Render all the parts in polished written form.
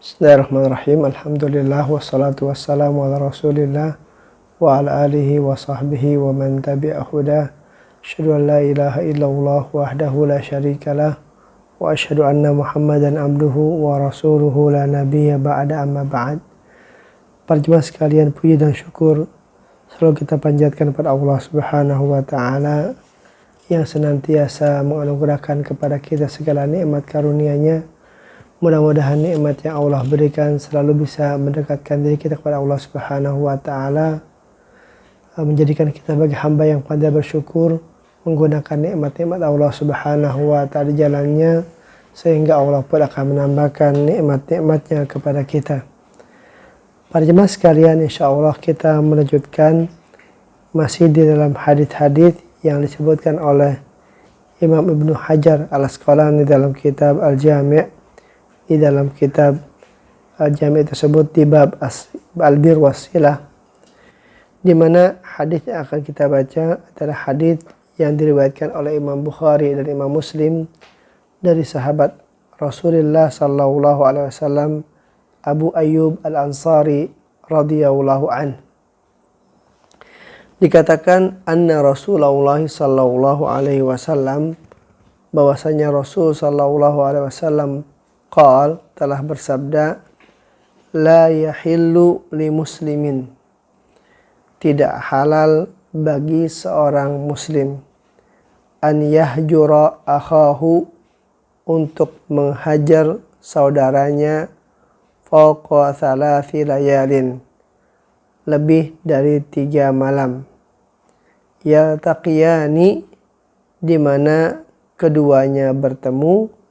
Bismillahirrahmanirrahim. Alhamdulillah wassalatu wassalamu ala Rasulillah wa ala alihi wa sahbihi wa man tabi'a huda. Asyhadu an la ilaha illallah wahdahu la syarikalah wa asyhadu anna Muhammadan abduhu wa rasuluhu la nabiyya ba'da amma ba'd. Para jemaah sekalian, puji dan syukur selalu kita panjatkan kepada Allah Subhanahu wa taala yang senantiasa menganugerahkan kepada kita segala nikmat karunia-Nya. Mudah-mudahan nikmat yang Allah berikan selalu bisa mendekatkan diri kita kepada Allah Subhanahu wa taala, menjadikan kita sebagai hamba yang pandai bersyukur, menggunakan nikmat-nikmat Allah Subhanahu wa taala di jalannya, sehingga Allah pun akan menambahkan nikmat-nikmatnya kepada kita. Para jemaah sekalian, insyaallah kita melanjutkan masih di dalam hadits-hadits yang disebutkan oleh Imam Ibnu Hajar Al-Asqalani dalam kitab Al-Jami'. Di dalam kitab Al-Jami' tersebut di bab Al-Bir Wasilah, di mana hadis yang akan kita baca adalah hadis yang diriwayatkan oleh Imam Bukhari dan Imam Muslim dari sahabat Rasulullah sallallahu alaihi wasallam Abu Ayyub Al-Ansari radhiyallahu an. Dikatakan anna Rasulullah sallallahu alaihi wasallam, bahwasanya Rasul sallallahu alaihi wasallam qal, telah bersabda, la yahillu li muslimin, tidak halal bagi seorang muslim, an yahjura akhahu, untuk menghajar saudaranya, fawqa thalathi layalin, lebih dari 3 malam, yaltaqiyani, di mana keduanya bertemu,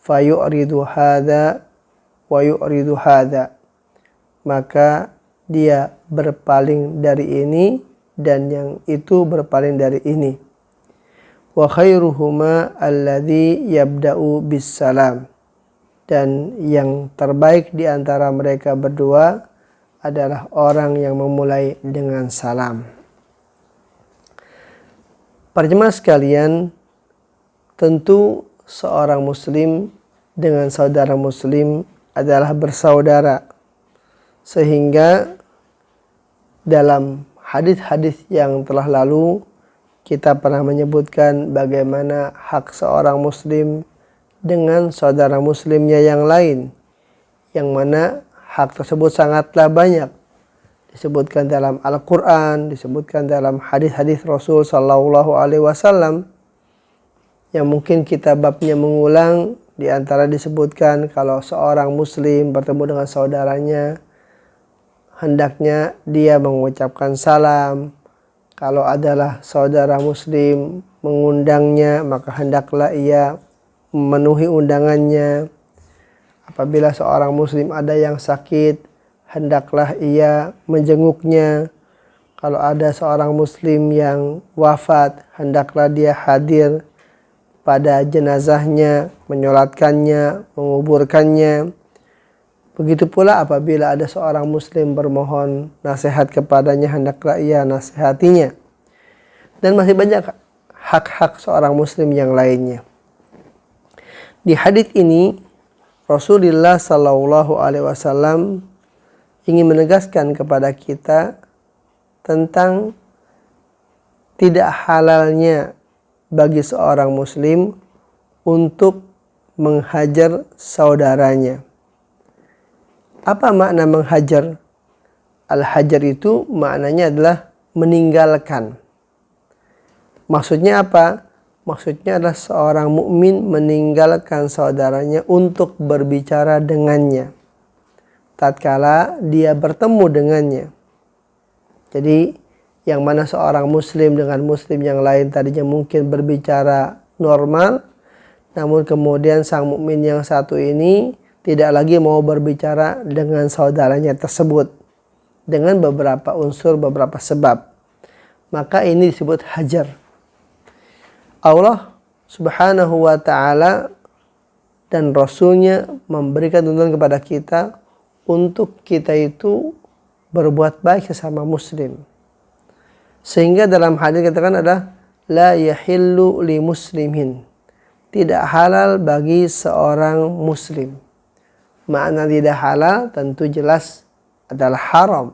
fayu'ridu hadha wa yu'ridu hadha, maka dia berpaling dari ini dan yang itu berpaling dari ini. Wa khairuhuma alladhi yabda'u bis salam, dan yang terbaik di antara mereka berdua adalah orang yang memulai dengan salam. Para jemaah sekalian, tentu seorang muslim dengan saudara muslim adalah bersaudara, sehingga dalam hadis-hadis yang telah lalu kita pernah menyebutkan bagaimana hak seorang muslim dengan saudara muslimnya yang lain, yang mana hak tersebut sangatlah banyak, disebutkan dalam Al-Quran, disebutkan dalam hadis-hadis Rasul sallallahu alaihi wasallam, yang mungkin kita babnya mengulang. Di antara disebutkan kalau seorang muslim bertemu dengan saudaranya, hendaknya dia mengucapkan salam. Kalau adalah saudara muslim mengundangnya, maka hendaklah ia memenuhi undangannya. Apabila seorang muslim ada yang sakit, hendaklah ia menjenguknya. Kalau ada seorang muslim yang wafat, hendaklah dia hadir pada jenazahnya, menyolatkannya, menguburkannya. Begitu pula apabila ada seorang muslim bermohon nasihat kepadanya, hendaklah ia nasihatinya. Dan masih banyak hak-hak seorang muslim yang lainnya. Di hadits ini Rasulullah sallallahu alaihi wasallam ingin menegaskan kepada kita tentang tidak halalnya bagi seorang muslim untuk menghajar saudaranya. Apa makna menghajar? Al-hajar itu maknanya adalah meninggalkan. Maksudnya apa? Maksudnya adalah seorang mukmin meninggalkan saudaranya untuk berbicara dengannya tatkala dia bertemu dengannya. Jadi yang mana seorang muslim dengan muslim yang lain tadinya mungkin berbicara normal, namun kemudian sang mukmin yang satu ini tidak lagi mau berbicara dengan saudaranya tersebut dengan beberapa unsur, beberapa sebab. Maka ini disebut hajar. Allah Subhanahu wa ta'ala dan Rasulnya memberikan tuntunan kepada kita untuk kita itu berbuat baik sesama muslim. Sehingga dalam hadis katakan adalah la yahillu li muslimin, tidak halal bagi seorang muslim Makna tidak halal tentu jelas adalah haram.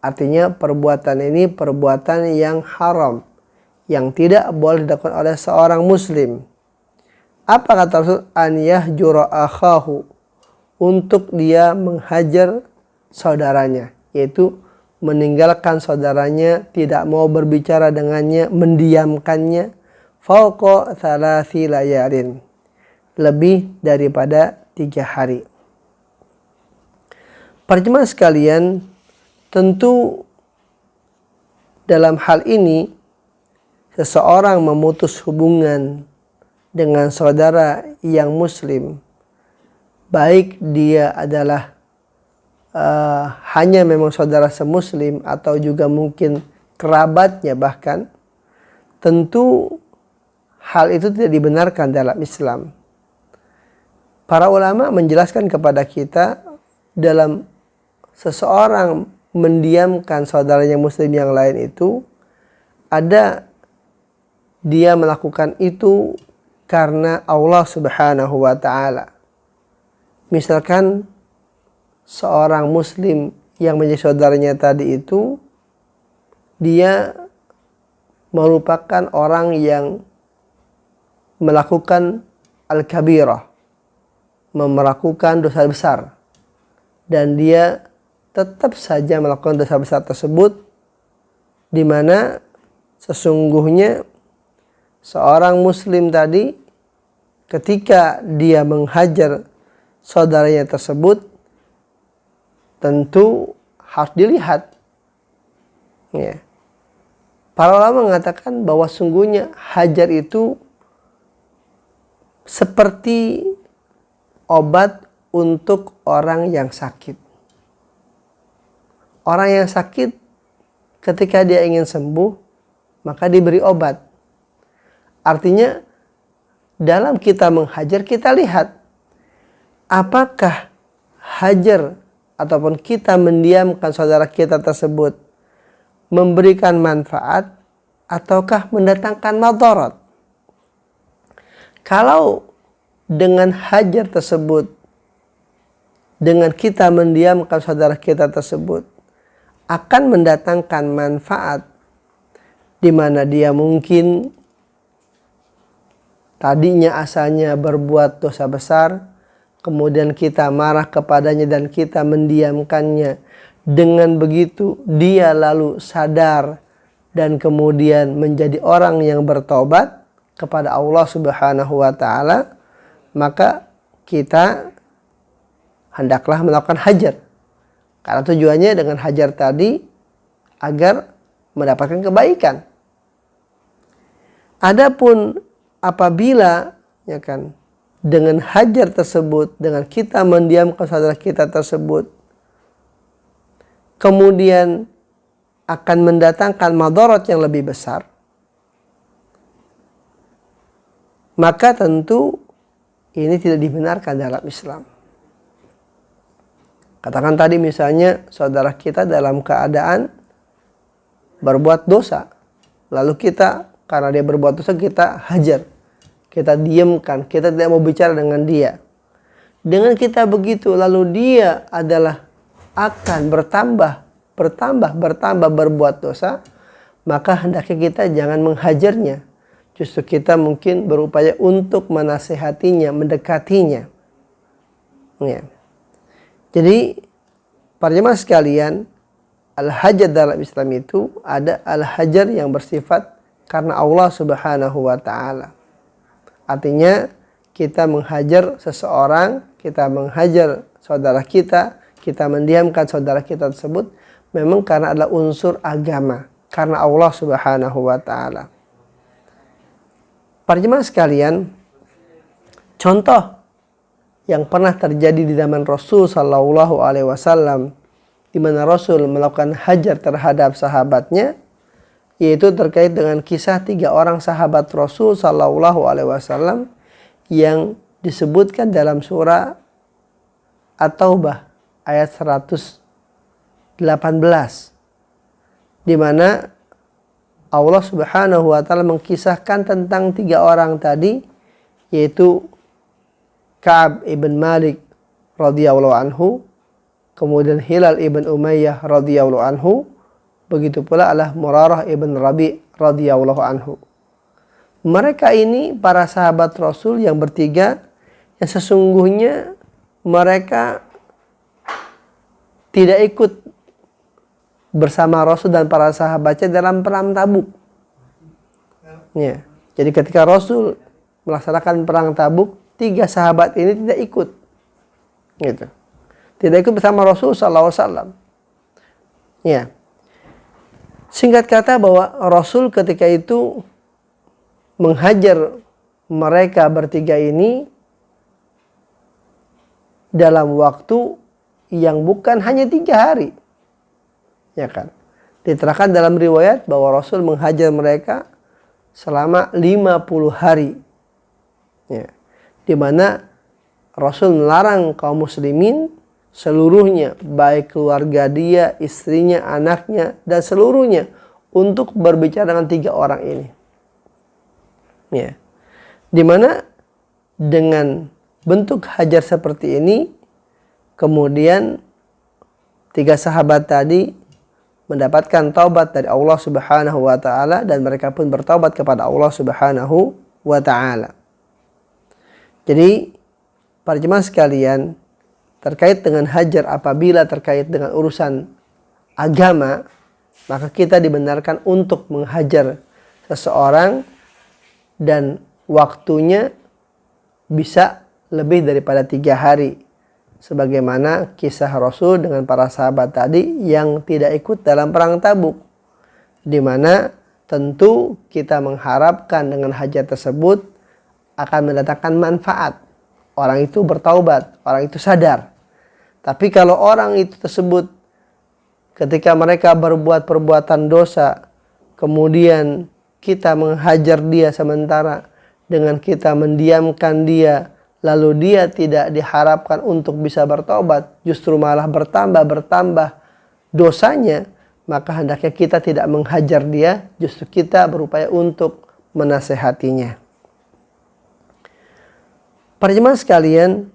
Artinya perbuatan ini perbuatan yang haram, yang tidak boleh dilakukan oleh seorang muslim. Apa kata Rasul? An yahjura akhahu, untuk dia menghajar saudaranya, yaitu meninggalkan saudaranya, tidak mau berbicara dengannya, mendiamkannya, fauqa thalathi layalin, lebih daripada 3 hari. Para jemaah sekalian, tentu dalam hal ini seseorang memutus hubungan dengan saudara yang muslim, baik dia adalah hanya memang saudara semuslim atau juga mungkin kerabatnya bahkan, tentu hal itu tidak dibenarkan dalam Islam. Para ulama menjelaskan kepada kita, dalam seseorang mendiamkan saudaranya muslim yang lain itu, ada dia melakukan itu karena Allah Subhanahu wa ta'ala. Misalkan seorang muslim yang menjadi saudaranya tadi itu, dia merupakan orang yang melakukan al-kabirah, melakukan dosa besar, dan dia tetap saja melakukan dosa besar tersebut, di mana sesungguhnya seorang muslim tadi ketika dia menghajar saudaranya tersebut tentu harus dilihat. Ya. Para ulama mengatakan bahwa sungguhnya hajar itu seperti obat untuk orang yang sakit. Orang yang sakit ketika dia ingin sembuh, maka diberi obat. Artinya dalam kita menghajar, kita lihat apakah hajar ataupun kita mendiamkan saudara kita tersebut memberikan manfaat ataukah mendatangkan madarat. Kalau dengan hajar tersebut, dengan kita mendiamkan saudara kita tersebut, akan mendatangkan manfaat, di mana dia mungkin tadinya asalnya berbuat dosa besar, kemudian kita marah kepadanya dan kita mendiamkannya. Dengan begitu dia lalu sadar dan kemudian menjadi orang yang bertobat kepada Allah Subhanahu wa ta'ala, maka kita hendaklah melakukan hajar. Karena tujuannya dengan hajar tadi agar mendapatkan kebaikan. Adapun apabila ya kan, dengan hajar tersebut, dengan kita mendiamkan saudara kita tersebut, kemudian akan mendatangkan madarat yang lebih besar, maka tentu ini tidak dibenarkan dalam Islam. Katakan tadi misalnya saudara kita dalam keadaan berbuat dosa, lalu kita karena dia berbuat dosa kita hajar, kita diamkan, kita tidak mau bicara dengan dia. Dengan kita begitu, lalu dia adalah akan bertambah berbuat dosa, maka hendaknya kita jangan menghajarnya. Justru kita mungkin berupaya untuk menasehatinya, mendekatinya. Ya. Jadi, para jemaah sekalian, al-hajar dalam Islam itu ada al-hajar yang bersifat karena Allah Subhanahu wa ta'ala. Artinya kita menghajar seseorang, kita menghajar saudara kita mendiamkan saudara kita tersebut memang karena adalah unsur agama, karena Allah Subhanahu wa ta'ala. Para jemaah sekalian, contoh yang pernah terjadi di zaman Rasul Sallallahu Alaihi Wasallam, di mana Rasul melakukan hajar terhadap sahabatnya, yaitu terkait dengan kisah 3 orang sahabat Rasul Sallallahu Alaihi Wasallam yang disebutkan dalam surah At-Taubah ayat 118, di mana Allah Subhanahu wa ta'ala mengkisahkan tentang 3 orang tadi, yaitu Ka'ab ibn Malik, radhiyallahu anhu, kemudian Hilal ibn Umayyah radhiyallahu anhu, begitu pula Murarah ibn Rabi radhiyallahu anhu. Mereka ini para sahabat Rasul yang bertiga yang sesungguhnya mereka tidak ikut bersama Rasul dan para sahabatnya dalam perang Tabuk. Ya. Jadi ketika Rasul melaksanakan perang Tabuk, 3 sahabat ini tidak ikut. Gitu. Tidak ikut bersama Rasul sallallahu alaihi wasallam. Ya. Singkat kata bahwa Rasul ketika itu menghajar mereka bertiga ini dalam waktu yang bukan hanya 3 hari. Ya kan? Diterangkan dalam riwayat bahwa Rasul menghajar mereka selama 50 hari. Ya. Di mana Rasul melarang kaum muslimin seluruhnya, baik keluarga dia, istrinya, anaknya, dan seluruhnya untuk berbicara dengan 3 orang ini. Ya. Dimana dengan bentuk hajar seperti ini, kemudian 3 sahabat tadi mendapatkan taubat dari Allah Subhanahu wa taala dan mereka pun bertaubat kepada Allah Subhanahu wa taala. Jadi para jemaah sekalian, terkait dengan hajar apabila terkait dengan urusan agama, maka kita dibenarkan untuk menghajar seseorang dan waktunya bisa lebih daripada 3 hari. Sebagaimana kisah Rasul dengan para sahabat tadi yang tidak ikut dalam perang Tabuk. Di mana tentu kita mengharapkan dengan hajar tersebut akan mendatangkan manfaat. Orang itu bertaubat, orang itu sadar. Tapi kalau orang itu tersebut ketika mereka berbuat perbuatan dosa, kemudian kita menghajar dia sementara dengan kita mendiamkan dia, lalu dia tidak diharapkan untuk bisa bertobat, justru malah bertambah dosanya, maka hendaknya kita tidak menghajar dia, justru kita berupaya untuk menasehatinya. Para jemaah sekalian,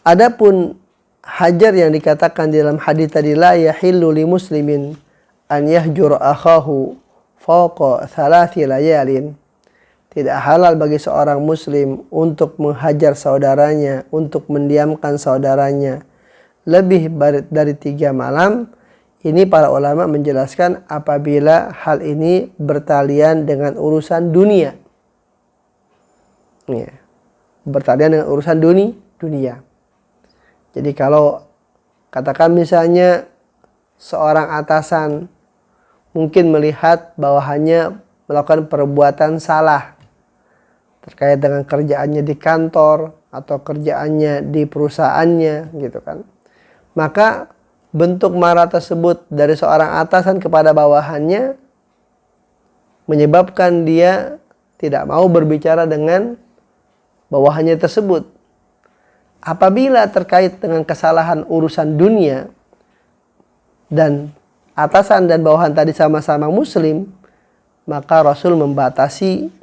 adapun hajar yang dikatakan di dalam hadis tadi, la yahillu li muslimin an yahjur akhahu fawqa 3 layalin. Tidak halal bagi seorang muslim untuk menghajar saudaranya, untuk mendiamkan saudaranya lebih dari 3 malam. Ini para ulama menjelaskan apabila hal ini bertalian dengan urusan dunia. Ya, bertalian dengan urusan dunia. Jadi kalau katakan misalnya seorang atasan mungkin melihat bawahannya melakukan perbuatan salah terkait dengan kerjaannya di kantor atau kerjaannya di perusahaannya gitu kan. Maka bentuk marah tersebut dari seorang atasan kepada bawahannya menyebabkan dia tidak mau berbicara dengan bawahannya tersebut. Apabila terkait dengan kesalahan urusan dunia dan atasan dan bawahan tadi sama-sama muslim, maka Rasul membatasi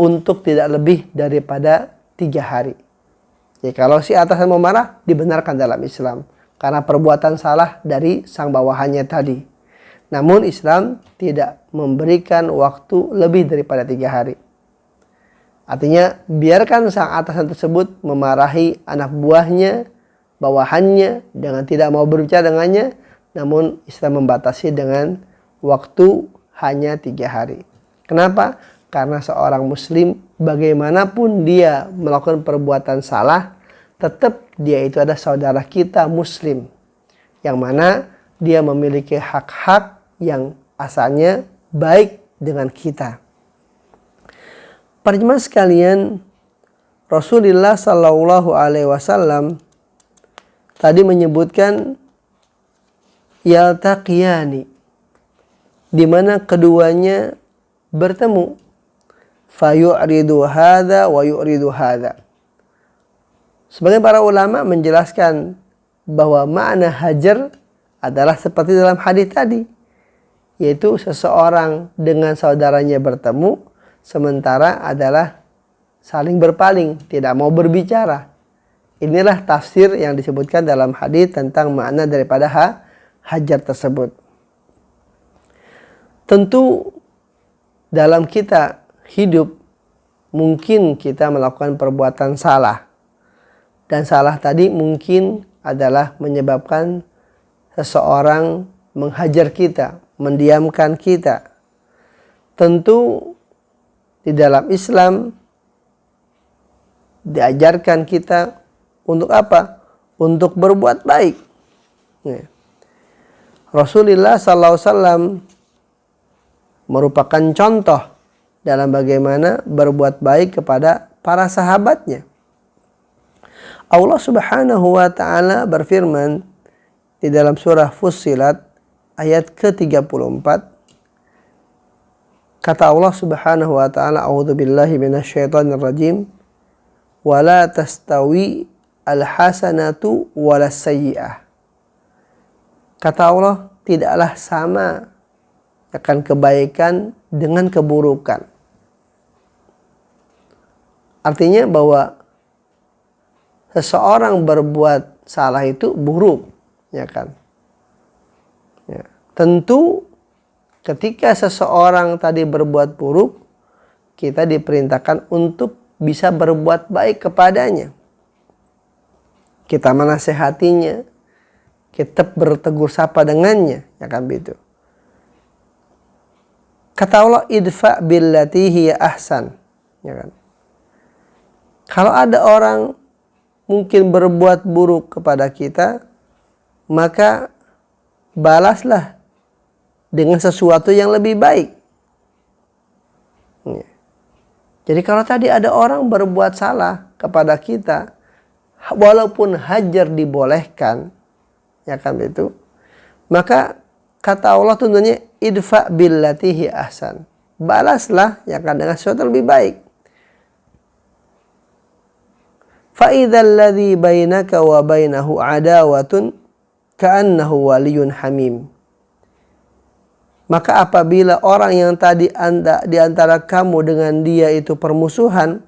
untuk tidak lebih daripada 3 hari. Jadi kalau si atasan mau marah, dibenarkan dalam Islam karena perbuatan salah dari sang bawahannya tadi. Namun Islam tidak memberikan waktu lebih daripada 3 hari. Artinya biarkan sang atasan tersebut memarahi anak buahnya, bawahannya dengan tidak mau berbicara dengannya, namun Islam membatasi dengan waktu hanya 3 hari. Kenapa? Karena seorang muslim bagaimanapun dia melakukan perbuatan salah, tetap dia itu adalah saudara kita muslim. Yang mana dia memiliki hak-hak yang asalnya baik dengan kita. Para jemaah sekalian, Rasulullah Shallallahu Alaihi Wasallam tadi menyebutkan yaltaqiyani, di mana keduanya bertemu, fayu'ridu hadza wa yu'ridu hadza. Sebagian para ulama menjelaskan bahwa makna hajar adalah seperti dalam hadis tadi, yaitu seseorang dengan saudaranya bertemu, sementara adalah saling berpaling, tidak mau berbicara. Inilah tafsir yang disebutkan dalam hadis tentang makna daripada hajar tersebut. Tentu dalam kita hidup mungkin kita melakukan perbuatan salah. Dan salah tadi mungkin adalah menyebabkan seseorang menghajar kita, mendiamkan kita. Tentu di dalam Islam diajarkan kita untuk apa? Untuk berbuat baik. Rasulullah SAW merupakan contoh dalam bagaimana berbuat baik kepada para sahabatnya. Allah Subhanahu wa taala berfirman di dalam surah Fussilat ayat ke-34. Kata Allah Subhanahu wa taala, "A'udzubillahi minasyaitonir rajim. Wa la tastawi al-hasanatu walas sayyi'ah." Kata Allah, tidaklah sama akan kebaikan dengan keburukan. Artinya bahwa seseorang berbuat salah itu buruk, ya kan? Ya. Tentu ketika seseorang tadi berbuat buruk, kita diperintahkan untuk bisa berbuat baik kepadanya. Kita menasehatinya, kita bertegur sapa dengannya, ya kan begitu. Kata Allah, idfa billati hiya ahsan, ya kan? Kalau ada orang mungkin berbuat buruk kepada kita, maka balaslah dengan sesuatu yang lebih baik. Jadi kalau tadi ada orang berbuat salah kepada kita, walaupun hajar dibolehkan, ya kan itu, maka kata Allah tentunya idfa billati hi ahsan. Balaslah ya kan dengan sesuatu yang lebih baik. Fa idzal ladzi bainaka wa bainahu adawatun ka'annahu waliyyun hamim. Maka apabila orang yang tadi di antara kamu dengan dia itu permusuhan,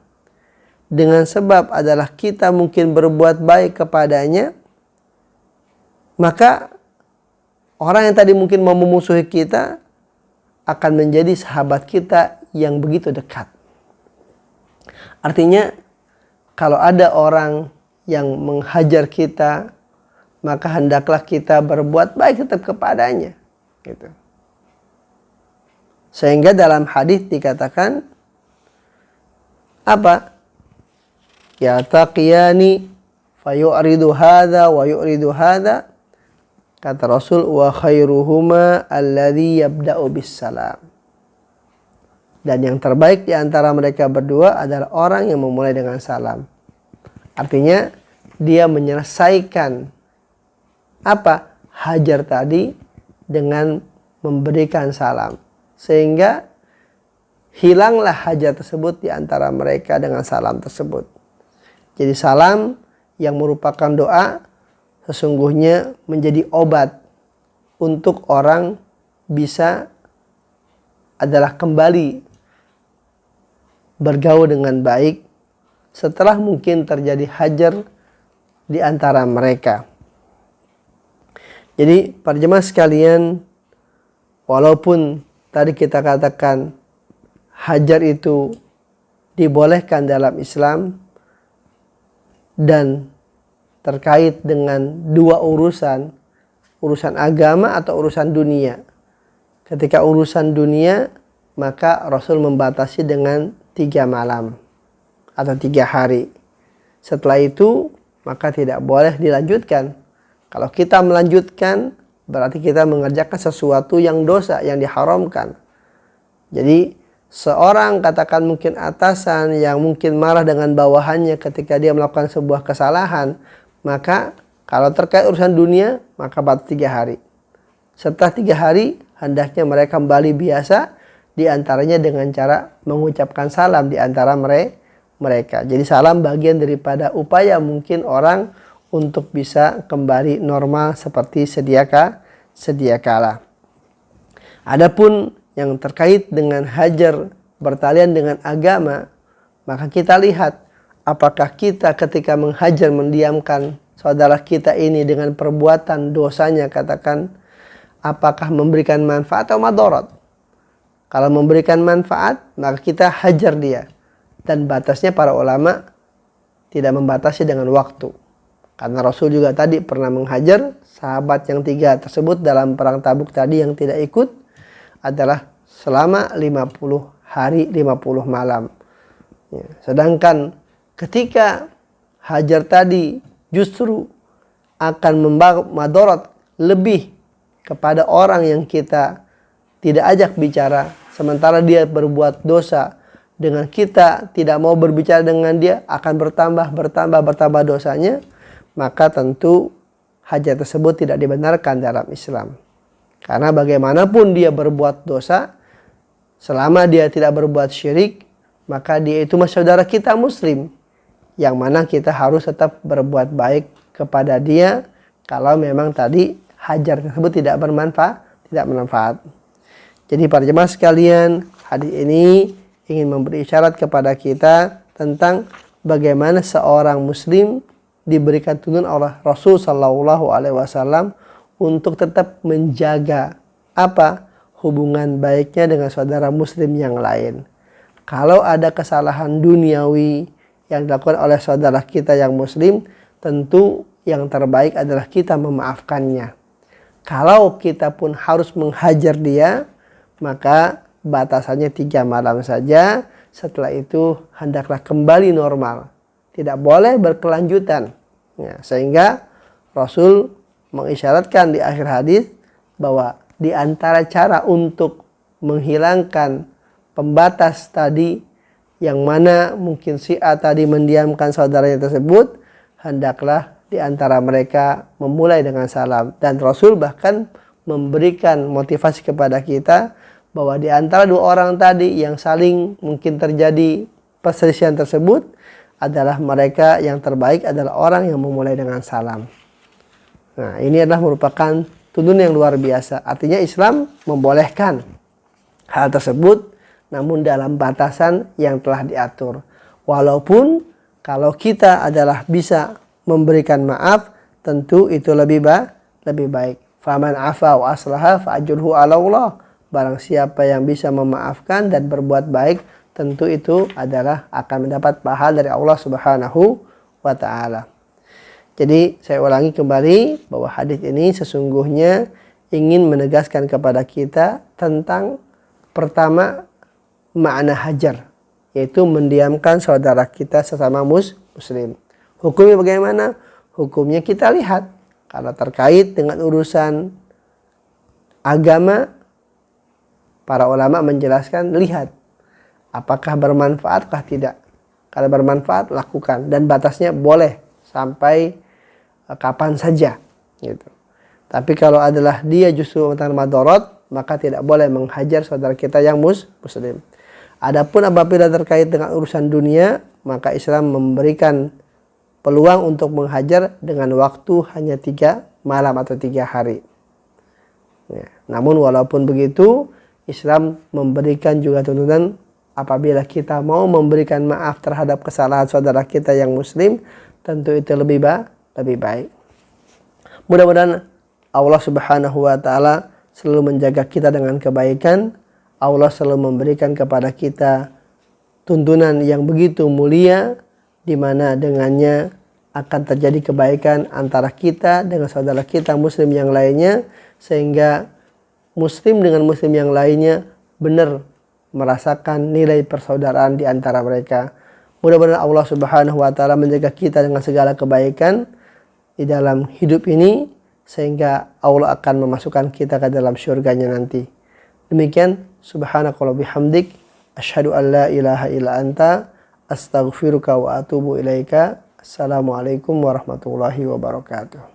dengan sebab adalah kita mungkin berbuat baik kepadanya, maka orang yang tadi mungkin mau memusuhi kita akan menjadi sahabat kita yang begitu dekat. Artinya kalau ada orang yang menghajar kita, maka hendaklah kita berbuat baik tetap kepadanya. Gitu. Sehingga dalam hadis dikatakan apa? Ya taqiyani fayu'ridu hadza wa yu'ridu hadza. Kata Rasul, wa khairuhuma alladhi yabda'u bis salam. Dan yang terbaik di antara mereka berdua adalah orang yang memulai dengan salam. Artinya dia menyelesaikan apa? Hajar tadi dengan memberikan salam. Sehingga hilanglah hajar tersebut di antara mereka dengan salam tersebut. Jadi salam yang merupakan doa sesungguhnya menjadi obat untuk orang bisa adalah kembali bergaul dengan baik setelah mungkin terjadi hajar di antara mereka. Jadi para jemaah sekalian, walaupun tadi kita katakan hajar itu dibolehkan dalam Islam dan terkait dengan dua urusan agama atau urusan dunia. Ketika urusan dunia, maka Rasul membatasi dengan 3 malam atau 3 hari. Setelah itu, maka tidak boleh dilanjutkan. Kalau kita melanjutkan, berarti kita mengerjakan sesuatu yang dosa, yang diharamkan. Jadi, seorang katakan mungkin atasan yang mungkin marah dengan bawahannya ketika dia melakukan sebuah kesalahan, maka kalau terkait urusan dunia, maka batas 3 hari. Setelah 3 hari, hendaknya mereka kembali biasa, di antaranya dengan cara mengucapkan salam di antara mereka. Jadi salam bagian daripada upaya mungkin orang untuk bisa kembali normal seperti sedia kala. Adapun yang terkait dengan hajar bertalian dengan agama, Maka kita lihat apakah kita ketika menghajar, mendiamkan saudara kita ini dengan perbuatan dosanya, katakan, apakah memberikan manfaat atau madarat. Kalau memberikan manfaat, maka kita hajar dia. Dan batasnya para ulama tidak membatasi dengan waktu. Karena Rasul juga tadi pernah menghajar sahabat yang 3 tersebut dalam perang Tabuk tadi yang tidak ikut adalah selama 50 hari 50 malam. Ya, sedangkan ketika hajar tadi justru akan membawa madarat lebih kepada orang yang kita tidak ajak bicara, sementara dia berbuat dosa, dengan kita tidak mau berbicara dengan dia akan bertambah dosanya, maka tentu hajar tersebut tidak dibenarkan dalam Islam. Karena bagaimanapun dia berbuat dosa, selama dia tidak berbuat syirik, maka dia itu masih saudara kita muslim, yang mana kita harus tetap berbuat baik kepada dia kalau memang tadi hajar tersebut tidak bermanfaat. Jadi para jemaah sekalian, hadis ini ingin memberi isyarat kepada kita tentang bagaimana seorang muslim diberikan tuntunan oleh Rasul sallallahu alaihi wasallam untuk tetap menjaga hubungan baiknya dengan saudara muslim yang lain. Kalau ada kesalahan duniawi yang dilakukan oleh saudara kita yang muslim, tentu yang terbaik adalah kita memaafkannya. Kalau kita pun harus menghajar dia, maka batasannya 3 malam saja. Setelah itu hendaklah kembali normal. Tidak boleh berkelanjutan. Ya, sehingga Rasul mengisyaratkan di akhir hadis bahwa di antara cara untuk menghilangkan pembatas tadi, yang mana mungkin si A tadi mendiamkan saudaranya tersebut, hendaklah di antara mereka memulai dengan salam. Dan Rasul bahkan memberikan motivasi kepada kita bahwa di antara 2 orang tadi yang saling mungkin terjadi perselisihan tersebut adalah mereka yang terbaik adalah orang yang memulai dengan salam. Nah, ini adalah merupakan tuntunan yang luar biasa. Artinya Islam membolehkan hal tersebut, namun dalam batasan yang telah diatur. Walaupun kalau kita adalah bisa memberikan maaf, tentu itu lebih baik. Faman afa wa aslaha fa ajruhu 'ala Allah. Barang siapa yang bisa memaafkan dan berbuat baik, tentu itu adalah akan mendapat pahala dari Allah Subhanahu wa taala. Jadi saya ulangi kembali bahwa hadis ini sesungguhnya ingin menegaskan kepada kita tentang pertama makna hajar, yaitu mendiamkan saudara kita sesama muslim. Hukumnya bagaimana? Hukumnya kita lihat. Kalau terkait dengan urusan agama, para ulama menjelaskan, lihat apakah bermanfaat atau tidak. Kalau bermanfaat, lakukan. Dan batasnya boleh sampai kapan saja. Gitu. Tapi kalau adalah dia justru mendatangkan madarat, maka tidak boleh menghajar saudara kita yang muslim. Adapun apabila terkait dengan urusan dunia, maka Islam memberikan peluang untuk menghajar dengan waktu hanya 3 malam atau 3 hari. Ya. Namun walaupun begitu, Islam memberikan juga tuntunan apabila kita mau memberikan maaf terhadap kesalahan saudara kita yang muslim, tentu itu lebih baik. Mudah-mudahan Allah Subhanahu wa taala selalu menjaga kita dengan kebaikan. Allah selalu memberikan kepada kita tuntunan yang begitu mulia, di mana dengannya akan terjadi kebaikan antara kita dengan saudara kita muslim yang lainnya, sehingga muslim dengan muslim yang lainnya benar merasakan nilai persaudaraan di antara mereka. Mudah-mudahan Allah Subhanahu wa taala menjaga kita dengan segala kebaikan di dalam hidup ini, sehingga Allah akan memasukkan kita ke dalam syurganya nanti. Demikian, subhanakallah bihamdik, asyhadu an la ilaha illa anta, astaghfiruka wa atubu ilaika. Assalamualaikum warahmatullahi wabarakatuh.